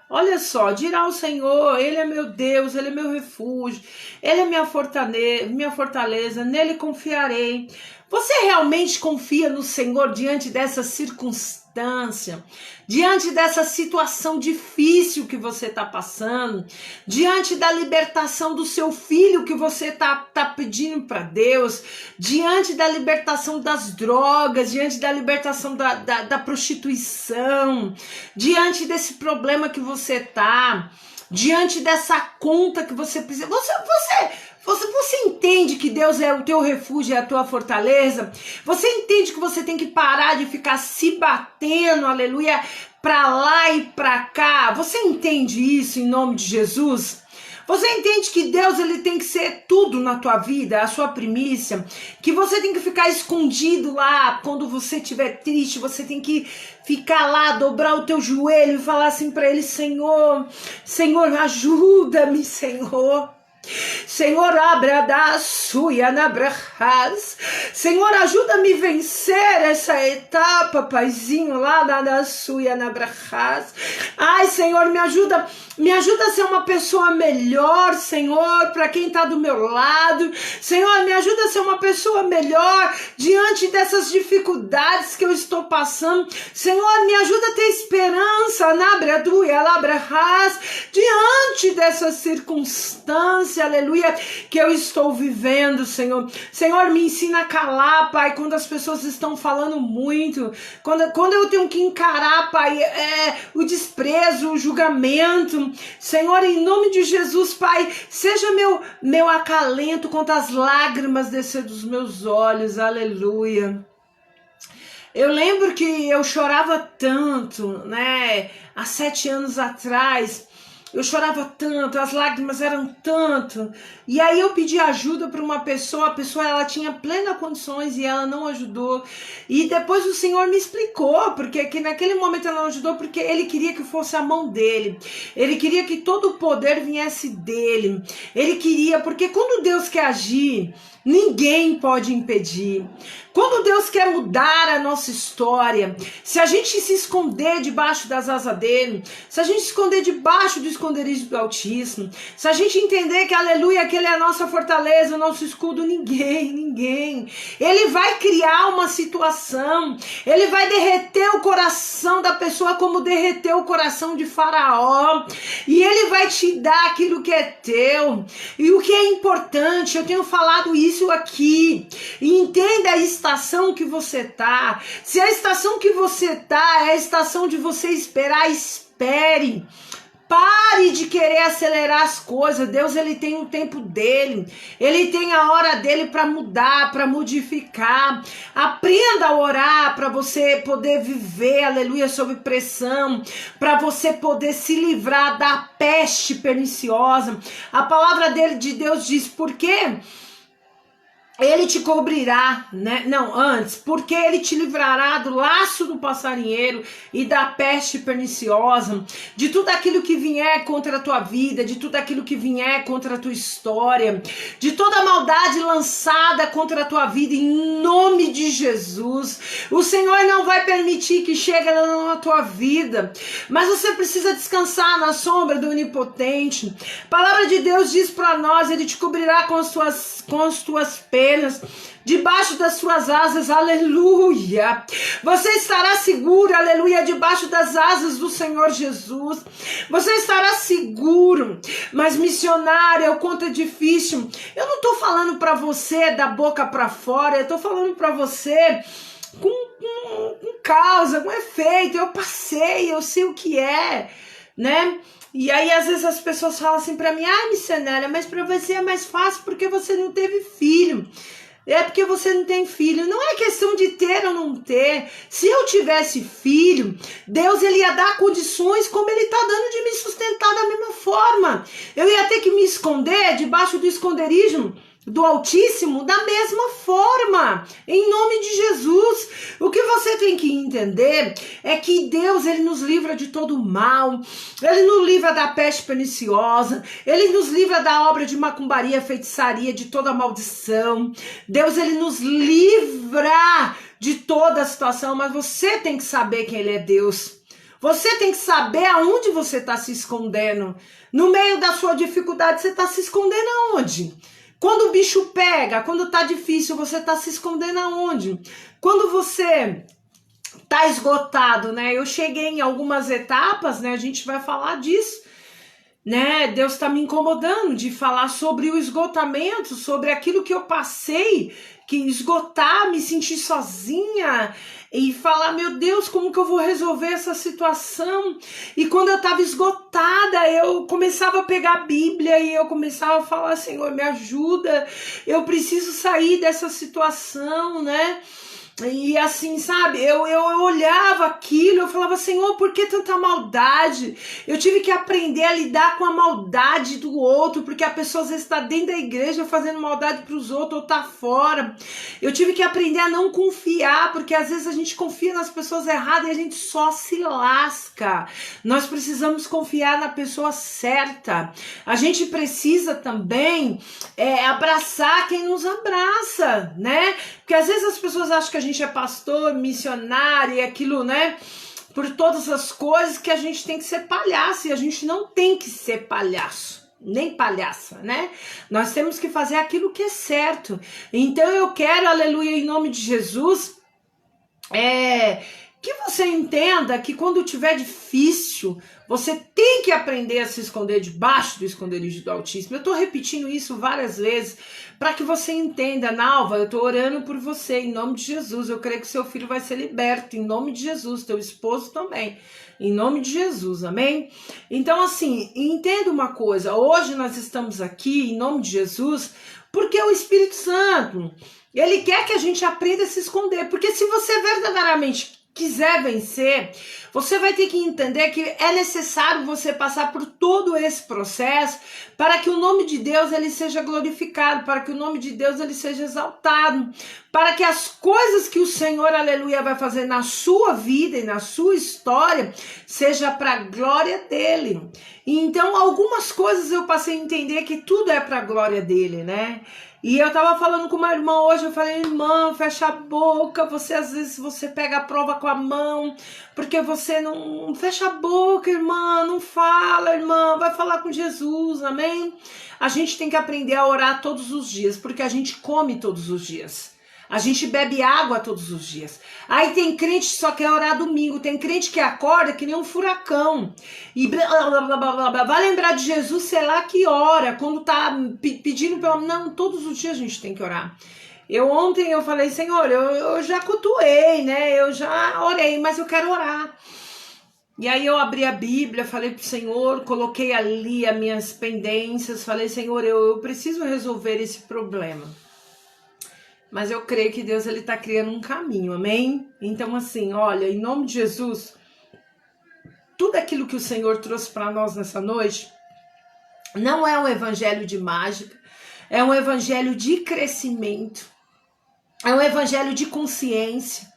Olha só, dirá o Senhor, ele é meu Deus, ele é meu refúgio, ele é minha fortaleza, nele confiarei. Você realmente confia no Senhor diante dessa circunstância, diante dessa situação difícil que você está passando, diante da libertação do seu filho que você tá pedindo para Deus, diante da libertação das drogas, diante da libertação da prostituição, diante desse problema que você tá, diante dessa conta que você precisa. Você entende que Deus é o teu refúgio, é a tua fortaleza? Você entende que você tem que parar de ficar se batendo, aleluia, pra lá e pra cá? Você entende isso em nome de Jesus? Você entende que Deus ele tem que ser tudo na tua vida, a sua primícia? Que você tem que ficar escondido lá quando você estiver triste, você tem que ficar lá, dobrar o teu joelho e falar assim para ele, Senhor, ajuda-me, Senhor. Senhor, Senhor, ajuda-me a vencer essa etapa, paizinho, lá da suia na brachas. Ai, Senhor, me ajuda a ser uma pessoa melhor, Senhor, para quem está do meu lado. Senhor, me ajuda a ser uma pessoa melhor diante dessas dificuldades que eu estou passando. Senhor, me ajuda a ter esperança, diante dessas circunstâncias, aleluia, que eu estou vivendo. dizendo, Senhor. Senhor, me ensina a calar, Pai, quando as pessoas estão falando muito, quando eu tenho que encarar, Pai, o desprezo, o julgamento. Senhor, em nome de Jesus, Pai, seja meu acalento quando as lágrimas descer dos meus olhos, aleluia. Eu lembro que eu chorava tanto, né, há 7 anos atrás. Eu chorava tanto, as lágrimas eram tanto. E aí eu pedi ajuda para uma pessoa, a pessoa ela tinha plenas condições e ela não ajudou. E depois o Senhor me explicou, porque que naquele momento ela não ajudou, porque Ele queria que fosse a mão dele. Ele queria que todo o poder viesse dele. Ele queria, porque quando Deus quer agir, ninguém pode impedir. Quando Deus quer mudar a nossa história, se a gente se esconder debaixo das asas dele, se a gente se esconder debaixo do esconderijo do Altíssimo, se a gente entender que, aleluia, que Ele é a nossa fortaleza, o nosso escudo, ninguém. Ele vai criar uma situação, Ele vai derreter o coração da pessoa como derreteu o coração de Faraó, e Ele vai te dar aquilo que é teu, e o que é importante, eu tenho falado isso aqui, e entenda a estação que você tá. Se a estação que você tá é a estação de você esperar, espere. Pare de querer acelerar as coisas. Deus, ele tem o tempo dele. Ele tem a hora dele para mudar, para modificar. Aprenda a orar para você poder viver, aleluia, sob pressão, para você poder se livrar da peste perniciosa. A palavra dele, de Deus diz, por quê? Ele te cobrirá, né? Não, antes, porque ele te livrará do laço do passarinheiro e da peste perniciosa, de tudo aquilo que vier contra a tua vida, de tudo aquilo que vier contra a tua história, de toda a maldade lançada contra a tua vida, em nome de Jesus. O Senhor não vai permitir que chegue na tua vida, mas você precisa descansar na sombra do Onipotente. A palavra de Deus diz para nós, ele te cobrirá com as tuas penas, debaixo das suas asas, aleluia. Você estará seguro, aleluia, debaixo das asas do Senhor Jesus. Você estará seguro. Mas missionária, o quanto é difícil. Eu não estou falando para você da boca para fora, eu estou falando para você com causa, com efeito. Eu passei, eu sei o que é, né? E aí às vezes as pessoas falam assim pra mim, ai missionária, mas pra você é mais fácil porque você não teve filho. É porque você não tem filho. Não é questão de ter ou não ter. Se eu tivesse filho, Deus ele ia dar condições como ele está dando de me sustentar da mesma forma. Eu ia ter que me esconder debaixo do esconderijo do Altíssimo da mesma forma, em nome de Jesus. O que você tem que entender é que Deus ele nos livra de todo o mal, ele nos livra da peste perniciosa, ele nos livra da obra de macumbaria, feitiçaria, de toda maldição. Deus ele nos livra de toda a situação, mas você tem que saber que ele é Deus. Você tem que saber aonde você está se escondendo. No meio da sua dificuldade, você está se escondendo aonde? Quando o bicho pega, quando tá difícil, você tá se escondendo aonde? Quando você tá esgotado, né? Eu cheguei em algumas etapas, né? A gente vai falar disso, né? Deus tá me incomodando de falar sobre o esgotamento, sobre aquilo que eu passei, que esgotar, me sentir sozinha e falar, meu Deus, como que eu vou resolver essa situação? E quando eu estava esgotada, eu começava a pegar a Bíblia e eu começava a falar, Senhor, me ajuda, eu preciso sair dessa situação, né? E assim, sabe, eu olhava aquilo, eu falava, Senhor, por que tanta maldade? Eu tive que aprender a lidar com a maldade do outro, porque a pessoa às vezes está dentro da igreja fazendo maldade para os outros ou está fora. Eu tive que aprender a não confiar, porque às vezes a gente confia nas pessoas erradas e a gente só se lasca. Nós precisamos confiar na pessoa certa. A gente precisa também abraçar quem nos abraça, né? Porque às vezes as pessoas acham que a gente é pastor, missionário e aquilo, né? Por todas as coisas que a gente tem que ser palhaço. E a gente não tem que ser palhaço, nem palhaça, né? Nós temos que fazer aquilo que é certo. Então eu quero, aleluia, em nome de Jesus, Que você entenda que quando tiver difícil, você tem que aprender a se esconder debaixo do esconderijo do Altíssimo. Eu estou repetindo isso várias vezes para que você entenda. Nalva, eu estou orando por você em nome de Jesus. Eu creio que seu filho vai ser liberto em nome de Jesus, teu esposo também, em nome de Jesus, amém? Então assim, entenda uma coisa, hoje nós estamos aqui em nome de Jesus porque o Espírito Santo, ele quer que a gente aprenda a se esconder, porque se você verdadeiramente quiser vencer, você vai ter que entender que é necessário você passar por todo esse processo para que o nome de Deus ele seja glorificado, para que o nome de Deus ele seja exaltado, para que as coisas que o Senhor, aleluia, vai fazer na sua vida e na sua história, seja para a glória dele. Então, algumas coisas eu passei a entender que tudo é para a glória dele, né? E eu tava falando com uma irmã hoje, eu falei, irmã, fecha a boca, você às vezes você pega a prova com a mão, porque você não fecha a boca, irmã, não fala, irmã, vai falar com Jesus, amém? A gente tem que aprender a orar todos os dias, porque a gente come todos os dias. A gente bebe água todos os dias. Aí tem crente que só quer orar domingo. Tem crente que acorda que nem um furacão. E vai lembrar de Jesus, sei lá que hora. Quando tá pedindo pelo... Não, todos os dias a gente tem que orar. Ontem eu falei, Senhor, eu já cultuei, né? Eu já orei, mas eu quero orar. E aí eu abri a Bíblia, falei pro Senhor, coloquei ali as minhas pendências. Falei, Senhor, eu preciso resolver esse problema. Mas eu creio que Deus ele tá criando um caminho, amém? Então assim, olha, em nome de Jesus, tudo aquilo que o Senhor trouxe para nós nessa noite, não é um evangelho de mágica, é um evangelho de crescimento, é um evangelho de consciência,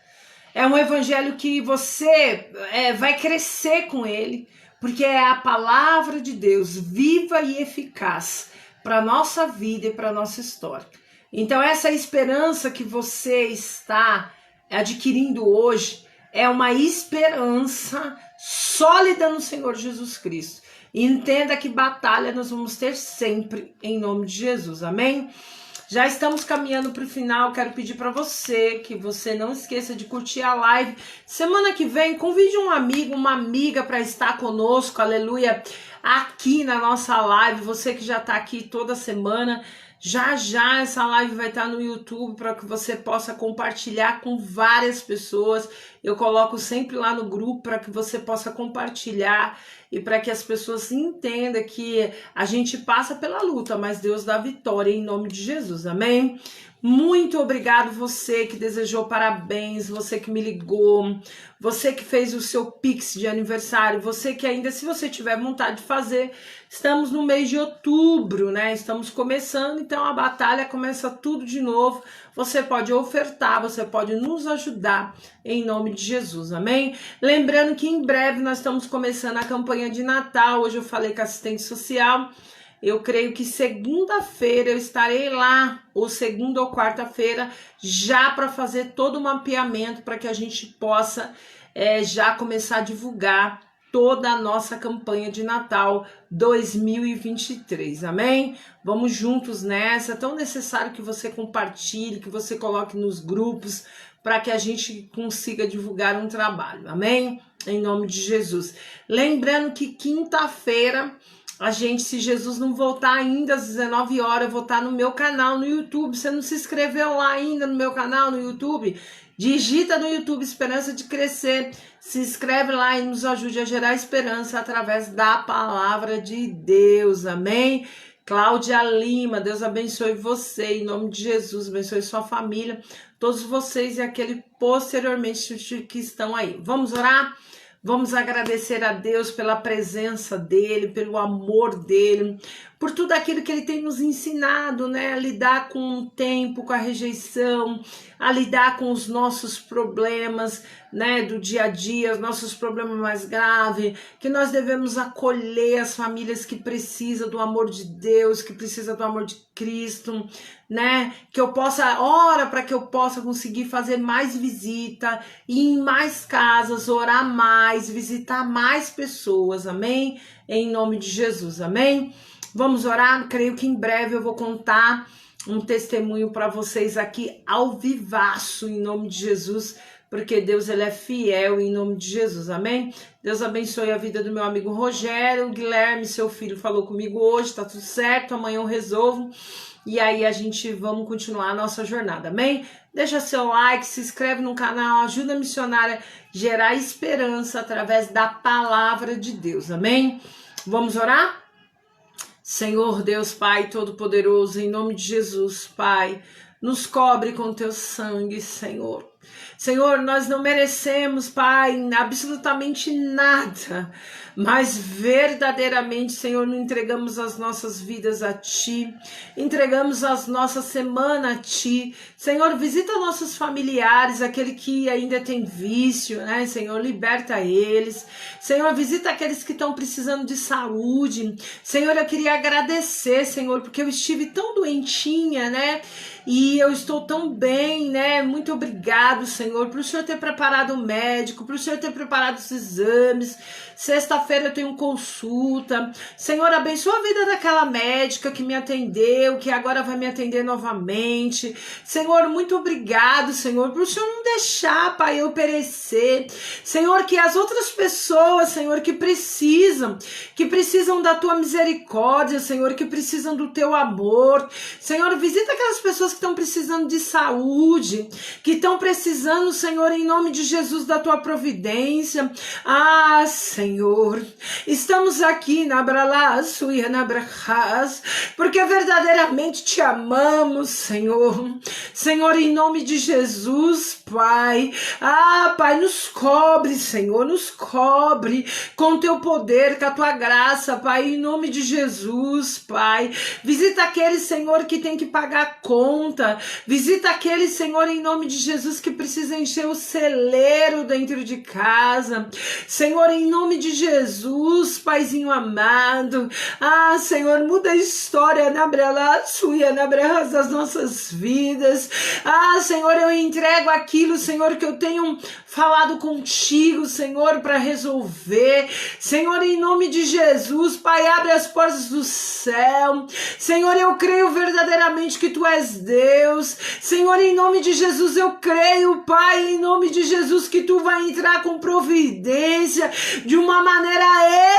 é um evangelho que você vai crescer com ele, porque é a palavra de Deus viva e eficaz para nossa vida e para nossa história. Então essa esperança que você está adquirindo hoje é uma esperança sólida no Senhor Jesus Cristo. E entenda que batalha nós vamos ter sempre em nome de Jesus, amém? Já estamos caminhando para o final, quero pedir para você que você não esqueça de curtir a live. Semana que vem, convide um amigo, uma amiga para estar conosco, aleluia, aqui na nossa live. Você que já está aqui toda semana, já essa live vai estar no YouTube para que você possa compartilhar com várias pessoas. Eu coloco sempre lá no grupo para que você possa compartilhar e para que as pessoas entendam que a gente passa pela luta, mas Deus dá vitória em nome de Jesus, amém? Muito obrigado você que desejou parabéns, você que me ligou, você que fez o seu Pix de aniversário, você que ainda, se você tiver vontade de fazer, estamos no mês de outubro, né? Estamos começando, então a batalha começa tudo de novo. Você pode ofertar, você pode nos ajudar em nome de Jesus, amém? Lembrando que em breve nós estamos começando a campanha de Natal. Hoje eu falei com a assistente social. Eu creio que segunda-feira eu estarei lá, ou segunda ou quarta-feira, já para fazer todo o mapeamento para que a gente possa já começar a divulgar toda a nossa campanha de Natal 2023, amém? Vamos juntos nessa, é tão necessário que você compartilhe, que você coloque nos grupos, para que a gente consiga divulgar um trabalho, amém? Em nome de Jesus. Lembrando que quinta-feira, a gente, se Jesus não voltar ainda às 19 horas, eu vou estar no meu canal no YouTube. Você não se inscreveu lá ainda no meu canal no YouTube? Digita no YouTube Esperança de Crescer, se inscreve lá e nos ajude a gerar esperança através da palavra de Deus, amém? Cláudia Lima, Deus abençoe você, em nome de Jesus, abençoe sua família, todos vocês e aquele posteriormente que estão aí. Vamos orar? Vamos agradecer a Deus pela presença dele, pelo amor dele, por tudo aquilo que ele tem nos ensinado, né? A lidar com o tempo, com a rejeição, a lidar com os nossos problemas, né? Do dia a dia, os nossos problemas mais graves, que nós devemos acolher as famílias que precisam do amor de Deus, que precisam do amor de Cristo, né? Que eu possa, ora para que eu possa conseguir fazer mais visita, ir em mais casas, orar mais, visitar mais pessoas, amém? Em nome de Jesus, amém? Vamos orar? Creio que em breve eu vou contar um testemunho para vocês aqui ao vivaço, em nome de Jesus, porque Deus ele é fiel em nome de Jesus, amém? Deus abençoe a vida do meu amigo Rogério. O Guilherme, seu filho, falou comigo hoje, tá tudo certo, amanhã eu resolvo. E aí vamos continuar a nossa jornada, amém? Deixa seu like, se inscreve no canal, ajuda a missionária a gerar esperança através da palavra de Deus, amém? Vamos orar? Senhor Deus Pai Todo-Poderoso, em nome de Jesus, Pai, nos cobre com teu sangue, Senhor. Senhor, nós não merecemos, Pai, absolutamente nada, mas verdadeiramente, Senhor, não entregamos as nossas vidas a Ti, entregamos as nossas semanas a Ti. Senhor, visita nossos familiares, aquele que ainda tem vício, né, Senhor, liberta eles. Senhor, visita aqueles que estão precisando de saúde. Senhor, eu queria agradecer, Senhor, porque eu estive tão doentinha, né, e eu estou tão bem, né? Muito obrigado, Senhor, por o Senhor ter preparado o médico, por o Senhor ter preparado os exames. Sexta-feira eu tenho consulta. Senhor, abençoa a vida daquela médica que me atendeu, que agora vai me atender novamente. Senhor, muito obrigado, Senhor, por o Senhor não deixar, Pai, eu perecer. Senhor, que as outras pessoas, Senhor, que precisam da Tua misericórdia, Senhor, que precisam do Teu amor. Senhor, visita aquelas pessoas que estão precisando de saúde, que estão precisando, Senhor, em nome de Jesus, da Tua providência. Ah, Senhor, estamos aqui na Bralaço e na Brachas, porque verdadeiramente Te amamos, Senhor. Senhor, em nome de Jesus, Pai. Ah, Pai, nos cobre, Senhor, nos cobre com Teu poder, com a Tua graça, Pai, em nome de Jesus, Pai. Visita aquele, Senhor, que tem que pagar conta. Visita aquele, Senhor, em nome de Jesus, que precisa encher o celeiro dentro de casa. Senhor, em nome de Jesus, Paizinho amado. Ah, Senhor, muda a história na Bralaçuia, na Brahas das nossas vidas. Ah, Senhor, eu entrego aquilo, Senhor, que eu tenho falado contigo, Senhor, para resolver. Senhor, em nome de Jesus, Pai, abre as portas do céu. Senhor, eu creio verdadeiramente que Tu és Deus. Senhor, em nome de Jesus, eu creio, Pai, em nome de Jesus, que Tu vai entrar com providência de uma maneira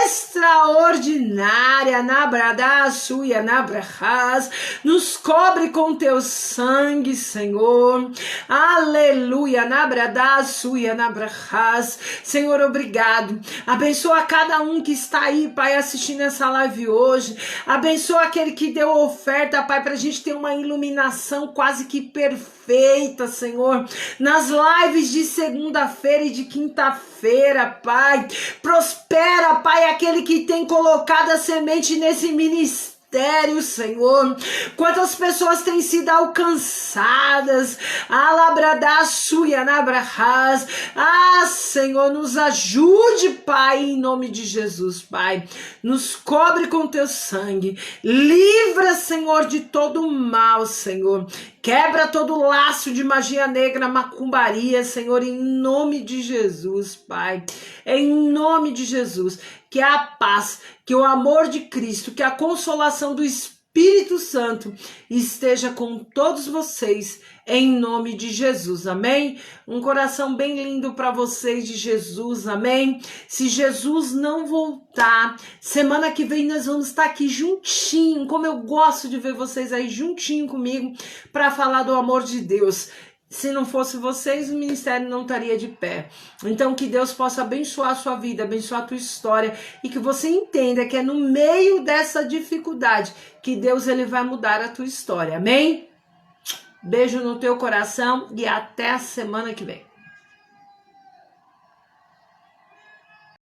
extraordinária. Na Bradaçuia, na Brachas, nos cobre com Teu sangue, Senhor. Aleluia, na Bradaçuia, na Brachas. Senhor, obrigado. Abençoa cada um que está aí, Pai, assistindo essa live hoje. Abençoa aquele que deu oferta, Pai, para a gente ter uma iluminação quase que perfeita, Senhor, nas lives de segunda-feira e de quinta-feira, Pai. Prospera, Pai, aquele que tem colocado a semente nesse ministério, Senhor. Quantas pessoas têm sido alcançadas. Alabradaçuia nabrahas. Ah, Senhor, nos ajude, Pai, em nome de Jesus, Pai. Nos cobre com Teu sangue. Livra, Senhor, de todo mal, Senhor. Quebra todo laço de magia negra, macumbaria, Senhor, em nome de Jesus, Pai. Em nome de Jesus. Que a paz, que o amor de Cristo, que a consolação do Espírito Santo esteja com todos vocês, em nome de Jesus, amém? Um coração bem lindo para vocês de Jesus, amém? Se Jesus não voltar, semana que vem nós vamos estar aqui juntinho, como eu gosto de ver vocês aí juntinho comigo, para falar do amor de Deus. Se não fosse vocês, o ministério não estaria de pé. Então, que Deus possa abençoar a sua vida, abençoar a tua história, e que você entenda que é no meio dessa dificuldade que Deus ele vai mudar a tua história, amém? Beijo no teu coração e até a semana que vem.